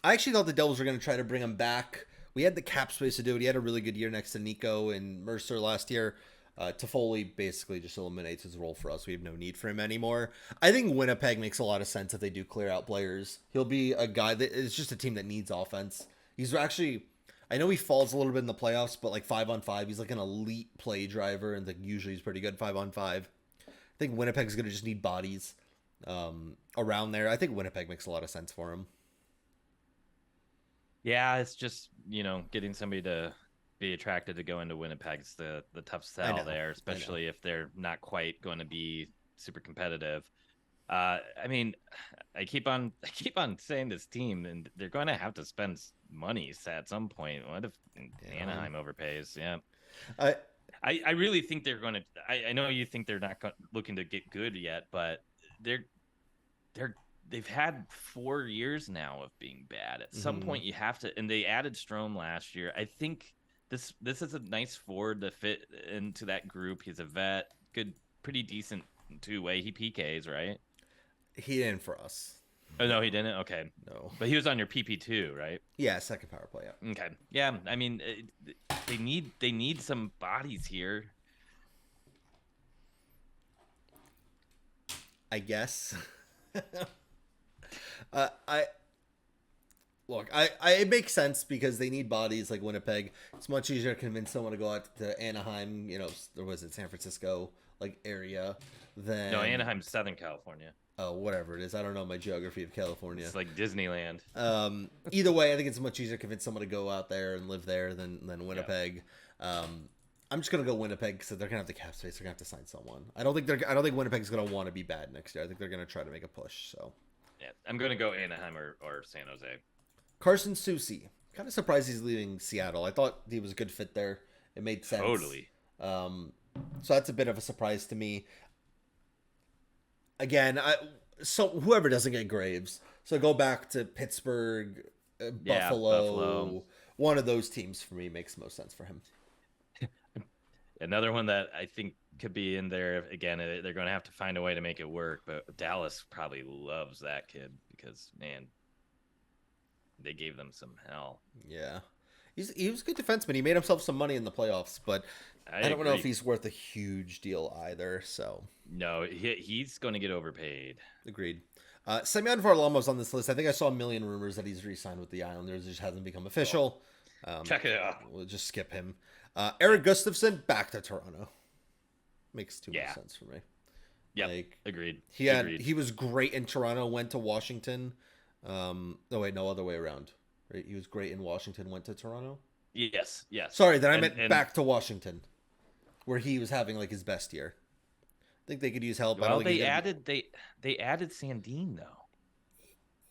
actually thought the Devils were going to try to bring him back. We had the cap space to do it. He had a really good year next to Nico and Mercer last year. Toffoli basically just eliminates his role for us. We have no need for him anymore. I think Winnipeg makes a lot of sense if they do clear out players. He'll be a guy that is just a team that needs offense. He's actually, I know he falls a little bit in the playoffs, but like 5-on-5, he's like an elite play driver, and like usually he's pretty good 5-on-5. I think Winnipeg's going to just need bodies around there. I think Winnipeg makes a lot of sense for him. Yeah, it's just, getting somebody to be attracted to go into Winnipeg's the tough sell there, especially if they're not quite going to be super competitive. I mean, I keep on saying this team, and they're going to have to spend money at some point. What if Anaheim overpays? Yeah. I really think they're going to. I know you think they're not looking to get good yet, but they've had 4 years now of being bad. At some point, you have to. And they added Strome last year. I think this is a nice forward to fit into that group. He's a vet, good, pretty decent two-way. He PKs, right? He didn't for us. Oh no, he didn't. Okay, no, but he was on your PP2, right? Yeah, second power play. Yeah. Okay. Yeah, I mean, they need some bodies here. I guess. It makes sense because they need bodies like Winnipeg. It's much easier to convince someone to go out to Anaheim, or was it San Francisco like area than Anaheim's Southern California. Oh, whatever it is. I don't know my geography of California. It's like Disneyland. Either way, I think it's much easier to convince someone to go out there and live there than Winnipeg. Yeah. I'm just gonna go Winnipeg because they're gonna have the cap space. They're gonna have to sign someone. I don't think Winnipeg's gonna want to be bad next year. I think they're gonna try to make a push. So yeah, I'm gonna go Anaheim or San Jose. Carson Soucy. Kind of surprised he's leaving Seattle. I thought he was a good fit there. It made sense. Totally. So that's a bit of a surprise to me. Again, so whoever doesn't get Graves, so go back to Pittsburgh, Buffalo. One of those teams for me makes most sense for him. Another one that I think could be in there again. They're going to have to find a way to make it work, but Dallas probably loves that kid because man, they gave them some hell. Yeah, he was a good defenseman. He made himself some money in the playoffs, but I don't know if he's worth a huge deal either. So no, he's going to get overpaid. Agreed. Semyon Varlamov's on this list. I think I saw a million rumors that he's re-signed with the Islanders. It just hasn't become official. Check it out. We'll just skip him. Eric Gustafson back to Toronto. Makes too much sense for me. Yeah, Like, agreed. He was great in Toronto, went to Washington. No, wait, no, other way around. Right? He was great in Washington, went to Toronto. Yes. Sorry, then I meant back to Washington, where he was having like his best year. I think they could use help. Well, they added Sandin though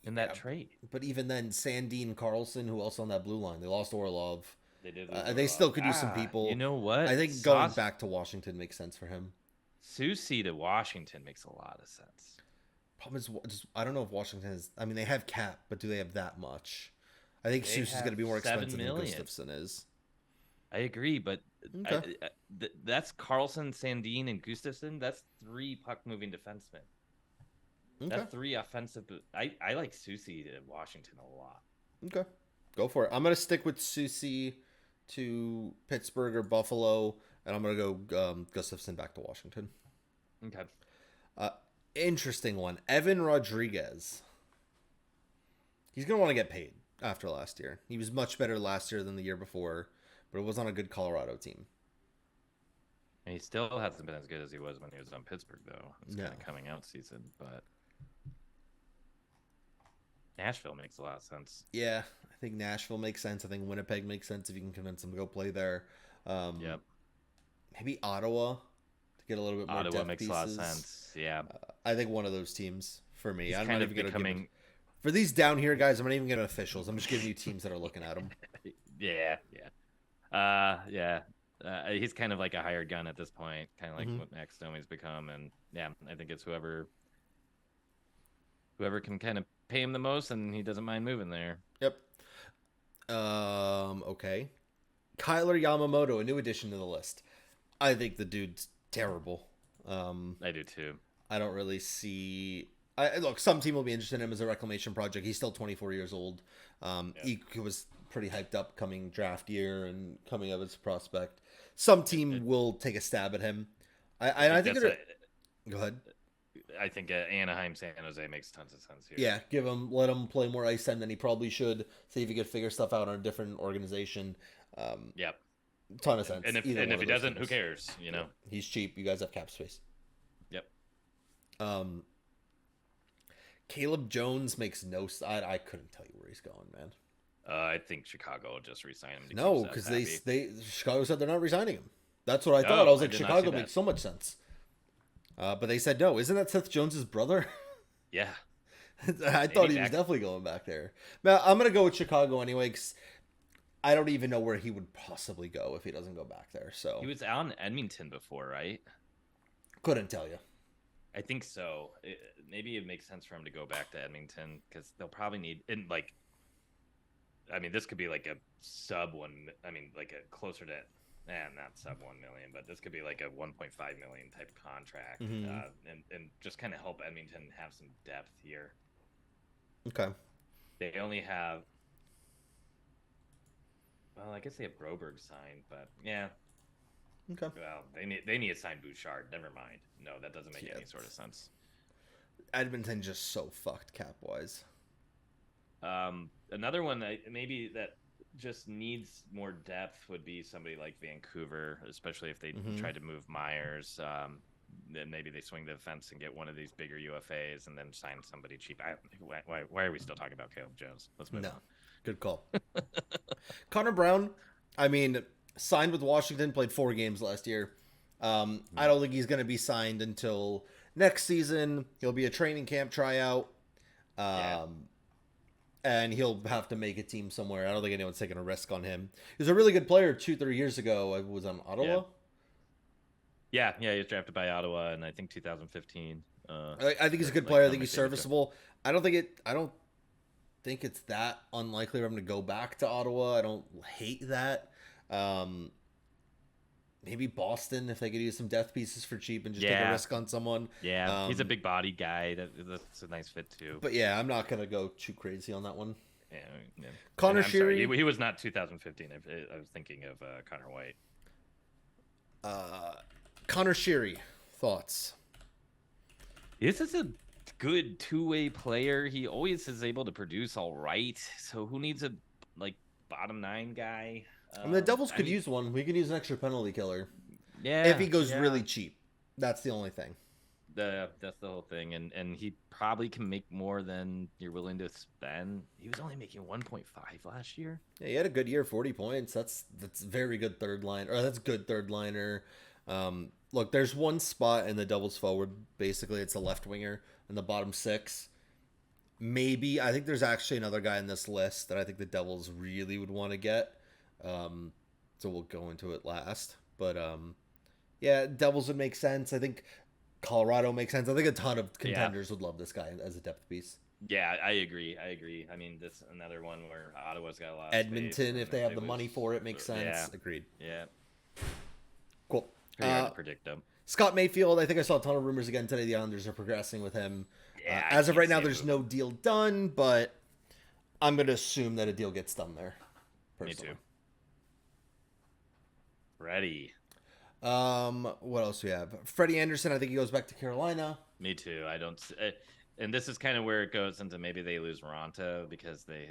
in that trade. But even then, Sandin, Carlson, who else on that blue line? They lost Orlov. They did. They still could use some people. You know what? I think going back to Washington makes sense for him. Susie to Washington makes a lot of sense. Problem is, just, I don't know if Washington has. I mean, they have cap, but do they have that much? I think Susie's going to be more expensive than Gustafson is. I agree, but that's Carlson, Sandin, and Gustafson. That's 3 puck-moving defensemen. Okay. That's 3 offensive. I like Susie to Washington a lot. Okay, go for it. I'm going to stick with Susie to Pittsburgh or Buffalo, and I'm going to go Gustafson back to Washington. Okay. Interesting one. Evan Rodriguez. He's going to want to get paid after last year. He was much better last year than the year before, but it was on a good Colorado team. And he still hasn't been as good as he was when he was on Pittsburgh, though. It's kind of coming out season, but Nashville makes a lot of sense. Yeah, I think Nashville makes sense. I think Winnipeg makes sense if you can convince them to go play there. Yep. Maybe Ottawa to get a little bit more Ottawa depth makes pieces. a lot of sense. Yeah. I think one of those teams for me. I'm kind not of even becoming... going to for these down here guys, I'm not even giving officials. I'm just giving you teams that are looking at them. Yeah. He's kind of like a hired gun at this point, kind of like what Max Domi's become. And yeah, I think it's whoever can kind of pay him the most, and he doesn't mind moving there. Yep. Okay. Kyler Yamamoto, a new addition to the list. I think the dude's terrible. I do too. I don't really see. Look, some team will be interested in him as a reclamation project. He's still 24 years old. He was pretty hyped up coming draft year and coming up as a prospect. Some team will take a stab at him. I think go ahead. I think Anaheim, San Jose makes tons of sense here. Yeah, let him play more ice time than he probably should. See if he could figure stuff out on a different organization. Yep. Ton of sense. And if he doesn't, who cares? You know, he's cheap. You guys have cap space. Yep. Caleb Jones makes no. I couldn't tell you where he's going, man. I think Chicago will just resign him. No, because they Chicago said they're not resigning him. That's what I thought. I was like, Chicago makes so much sense. But they said no. Isn't that Seth Jones's brother? Yeah. I thought he was definitely going back there. Now, I'm going to go with Chicago anyway, because I don't even know where he would possibly go if he doesn't go back there. So he was out in Edmonton before, right? Couldn't tell you. I think so. Maybe it makes sense for him to go back to Edmonton, because they'll probably need, and like, I mean, this could be like a sub one. I mean, like a closer to, not sub 1 million, but this could be like a 1.5 million type contract, and just kind of help Edmonton have some depth here. Okay. They only have, well, I guess they have Broberg signed, but yeah. Okay. Well, they need to sign Bouchard. Never mind. No, that doesn't make any sort of sense. Edmonton just so fucked cap wise. Another one that maybe that just needs more depth would be somebody like Vancouver, especially if they try to move Myers. Then maybe they swing the fence and get one of these bigger UFAs and then sign somebody cheap. Why are we still talking about Caleb Jones? Let's move on. Good call. Connor Brown, I mean, signed with Washington, played 4 games last year. I don't think he's going to be signed until next season. He'll be a training camp tryout. And he'll have to make a team somewhere. I don't think anyone's taking a risk on him. He was a really good player 2-3 years ago. I was on Ottawa. Yeah, he was drafted by Ottawa in I think 2015. I think he's a good player. I think he's serviceable. I don't think it's that unlikely for him to go back to Ottawa. I don't hate that. Maybe Boston, if they could use some depth pieces for cheap and just take a risk on someone. Yeah, he's a big body guy. That's a nice fit too. But yeah, I'm not gonna go too crazy on that one. Yeah. Connor Sheary. Sorry, he was not 2015. I was thinking of Connor White. Connor Sheary, thoughts? This is a good two-way player. He always is able to produce all right. So who needs a bottom 9 guy. I mean, the Devils I could mean, use one. We could use an extra penalty killer if yeah, he goes yeah. really cheap. That's the only thing. That's the whole thing, and he probably can make more than you're willing to spend. He was only making 1.5 last year. Yeah, he had a good year, 40 points. That's very good third line, or that's good third liner. Look, there's one spot in the Devils forward. Basically, it's a left winger in the bottom 6. Maybe I think there's actually another guy in this list that I think the Devils really would want to get. So we'll go into it last, but yeah, Devils would make sense. I think Colorado makes sense. I think a ton of contenders would love this guy as a depth piece. Yeah, I agree. I mean, this is another one where Ottawa's got a lot of Edmonton, space, if they have the money for it, makes sense. Yeah. Agreed. Yeah. Cool. Pretty hard to predict them. Scott Mayfield, I think I saw a ton of rumors again today. The Islanders are progressing with him. Yeah, As of right now, there's no deal done, but I'm going to assume that a deal gets done there. Personally. Me too. Ready. What else do we have? Freddie Anderson, I think he goes back to Carolina. Me too. I don't. And this is kind of where it goes into maybe they lose Ronto because they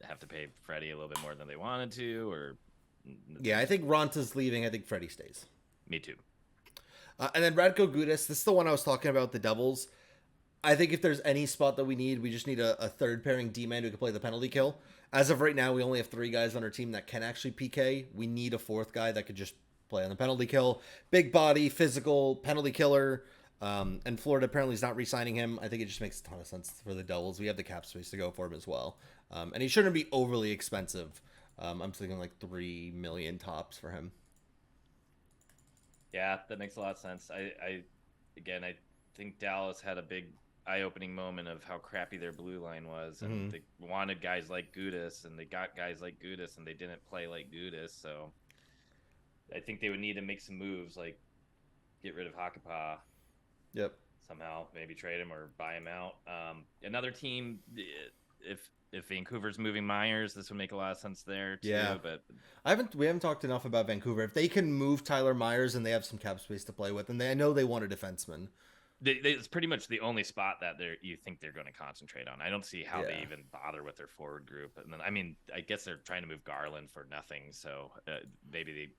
have to pay Freddie a little bit more than they wanted to, or. Yeah, I think Ronta's leaving. I think Freddie stays. Me too. And then Radko Gudas, this is the one I was talking about, the Devils. I think if there's any spot that we need, we just need a third pairing D-man who can play the penalty kill. As of right now, we only have 3 guys on our team that can actually PK. We need a 4th guy that could just play on the penalty kill. Big body, physical, penalty killer. And Florida apparently is not re-signing him. I think it just makes a ton of sense for the Devils. We have the cap space to go for him as well. And he shouldn't be overly expensive. I'm thinking like $3 million tops for him. Yeah, that makes a lot of sense. I think Dallas had a big eye-opening moment of how crappy their blue line was, and they wanted guys like Gudas, and they got guys like Gudas, and they didn't play like Gudas. So I think they would need to make some moves, like get rid of Hakanpää. Yep. Somehow, maybe trade him or buy him out. Another team, if Vancouver's moving Myers, this would make a lot of sense there too. Yeah. But we haven't talked enough about Vancouver. If they can move Tyler Myers and they have some cap space to play with, and I know they want a defenseman. It's pretty much the only spot that you think they're going to concentrate on. I don't see how they even bother with their forward group. And then, I mean, I guess they're trying to move Garland for nothing. So maybe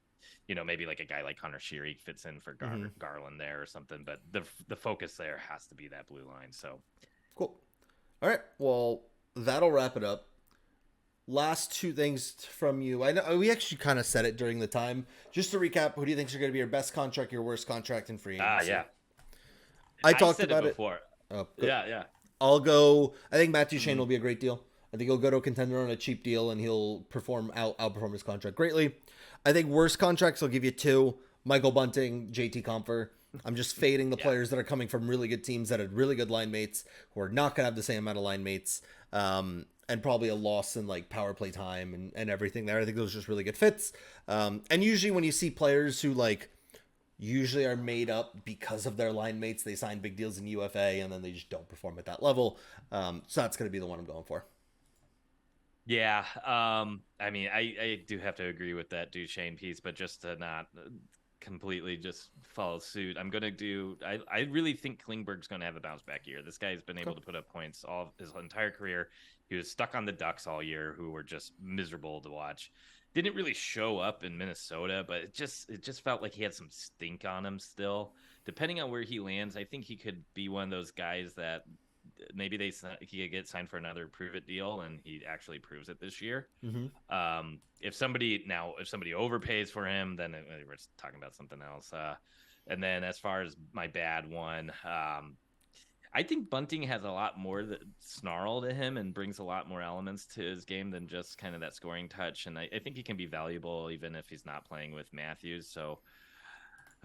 maybe like a guy like Connor Sheary fits in for Garland there or something. But the focus there has to be that blue line. So cool. All right. Well, that'll wrap it up. Last 2 things from you. I know we actually kind of said it during the time. Just to recap, who do you think is going to be your best contract, your worst contract in free agency? Yeah. I talked said about it before. Oh, yeah. I'll go. I think Matthew Shane will be a great deal. I think he'll go to a contender on a cheap deal and he'll outperform his contract greatly. I think worst contracts, I'll give you 2. Michael Bunting, JT Compher. I'm just fading the players that are coming from really good teams that had really good line mates who are not going to have the same amount of line mates. And probably a loss in like power play time and everything there. I think those are just really good fits. And usually when you see players who like usually are made up because of their line mates, they sign big deals in UFA and then they just don't perform at that level. So that's going to be the one I'm going for. Yeah. I mean, I do have to agree with that Duchesne piece, but just to not completely just follow suit, I'm going to do, I really think Klingberg's going to have a bounce back year. This guy's been able to put up points all his entire career. He was stuck on the Ducks all year, who were just miserable to watch. Didn't really show up in Minnesota, but it just felt like he had some stink on him still. Depending on where he lands, I think he could be one of those guys that maybe he could get signed for another prove it deal, and he actually proves it this year. If somebody overpays for him, then we're talking about something else. And then as far as my bad one, I think Bunting has a lot more snarl to him and brings a lot more elements to his game than just kind of that scoring touch. And I think he can be valuable even if he's not playing with Matthews. So,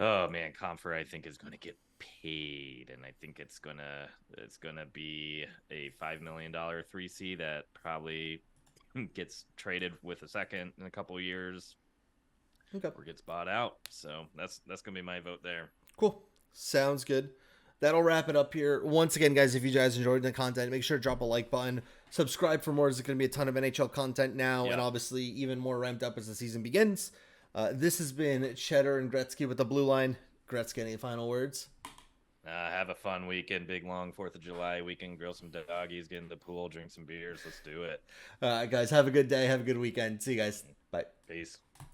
oh man, Compher I think is going to get paid, and I think it's gonna be a $5 million 3C that probably gets traded with a second in a couple of years, or gets bought out. So that's gonna be my vote there. Cool, sounds good. That'll wrap it up here. Once again, guys, if you guys enjoyed the content, make sure to drop a like button. Subscribe for more. There's going to be a ton of NHL content now, and obviously even more ramped up as the season begins. This has been Cheddar and Gretzky with the Blue Line. Gretzky, any final words? Have a fun weekend, big long 4th of July weekend. Grill some doggies, get in the pool, drink some beers. Let's do it. All right, guys, have a good day. Have a good weekend. See you guys. Bye. Peace.